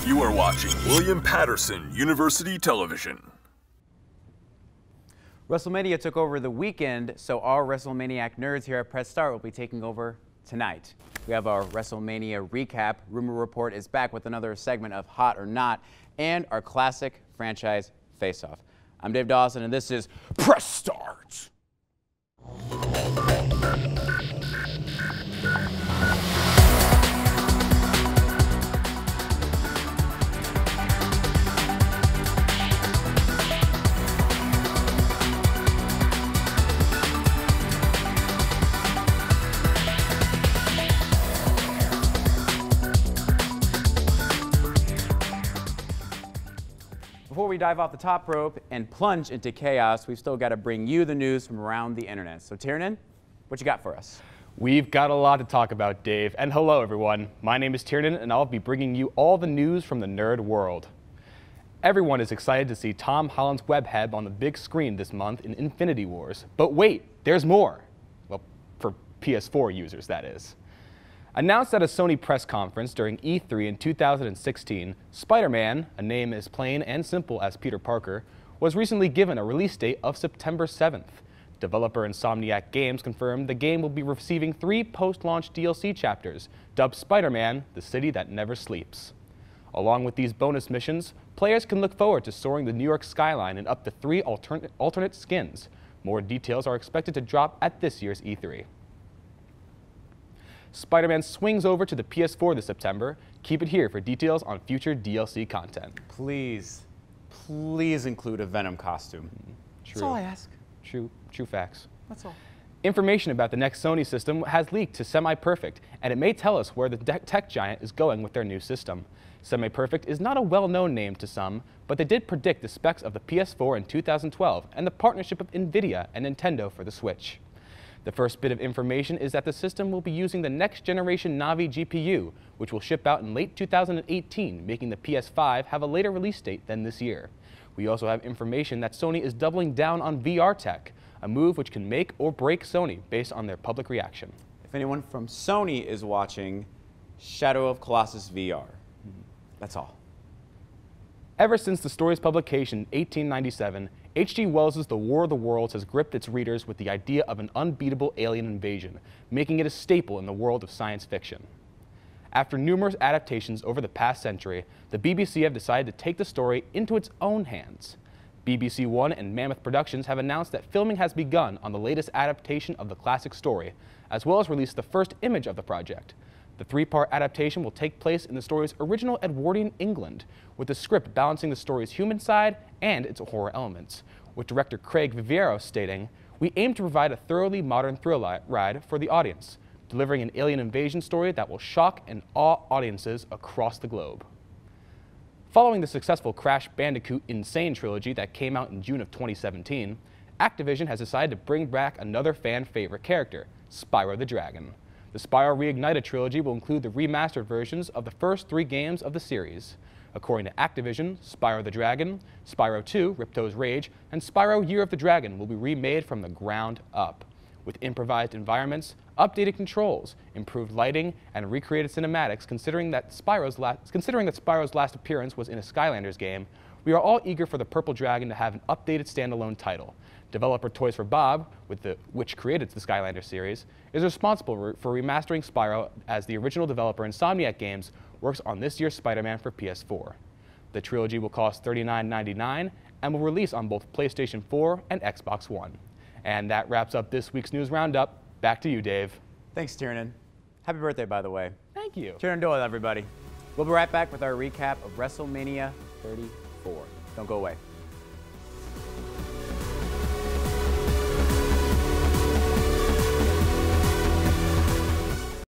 You are watching William Patterson University Television. WrestleMania took over the weekend, so our WrestleManiac nerds here at Press Start will be taking over tonight. We have our WrestleMania recap. Rumor Report is back with another segment of Hot or Not, and our classic franchise face-off. I'm Dave Dawson, and this is Press Start. Before we dive off the top rope and plunge into chaos, we've still got to bring you the news from around the internet. So Tiernan, what you got for us? We've got a lot to talk about, Dave. And hello, everyone. My name is Tiernan, and I'll be bringing you all the news from the nerd world. Everyone is excited to see Tom Holland's webhead on the big screen this month in Infinity Wars. But wait, there's more. Well, for PS4 users, that is. Announced at a Sony press conference during E3 in 2016, Spider-Man, a name as plain and simple as Peter Parker, was recently given a release date of September 7th. Developer Insomniac Games confirmed the game will be receiving 3 post-launch DLC chapters, dubbed Spider-Man: The City That Never Sleeps. Along with these bonus missions, players can look forward to soaring the New York skyline in up to 3 alternate skins. More details are expected to drop at this year's E3. Spider-Man swings over to the PS4 this September. Keep it here for details on future DLC content. Please include a Venom costume. True. That's all I ask. True facts. That's all. Information about the next Sony system has leaked to Semi-Perfect, and it may tell us where the tech giant is going with their new system. Semi-Perfect is not a well-known name to some, but they did predict the specs of the PS4 in 2012 and the partnership of Nvidia and Nintendo for the Switch. The first bit of information is that the system will be using the next-generation Navi GPU, which will ship out in late 2018, making the PS5 have a later release date than this year. We also have information that Sony is doubling down on VR tech, a move which can make or break Sony based on their public reaction. If anyone from Sony is watching, Shadow of Colossus VR. That's all. Ever since the story's publication in 1897, H.G. Wells' The War of the Worlds has gripped its readers with the idea of an unbeatable alien invasion, making it a staple in the world of science fiction. After numerous adaptations over the past century, the BBC have decided to take the story into its own hands. BBC One and Mammoth Productions have announced that filming has begun on the latest adaptation of the classic story, as well as released the first image of the project. The 3-part adaptation will take place in the story's original Edwardian England, with the script balancing the story's human side and its horror elements, with director Craig Viviero stating, "We aim to provide a thoroughly modern thrill ride for the audience, delivering an alien invasion story that will shock and awe audiences across the globe." Following the successful Crash Bandicoot Insane trilogy that came out in June of 2017, Activision has decided to bring back another fan-favorite character, Spyro the Dragon. The Spyro Reignited trilogy will include the remastered versions of the first 3 games of the series. According to Activision, Spyro the Dragon, Spyro 2, Ripto's Rage, and Spyro Year of the Dragon will be remade from the ground up, with improvised environments, updated controls, improved lighting, and recreated cinematics. Considering that Spyro's last appearance was in a Skylanders game, we are all eager for the Purple Dragon to have an updated standalone title. Developer Toys for Bob, which created the Skylanders series, is responsible for remastering Spyro, as the original developer Insomniac Games works on this year's Spider-Man for PS4. The trilogy will cost $39.99 and will release on both PlayStation 4 and Xbox One. And that wraps up this week's news roundup. Back to you, Dave. Thanks, Tiernan. Happy birthday, by the way. Thank you. Tiernan Doyle, everybody. We'll be right back with our recap of WrestleMania 34. Don't go away.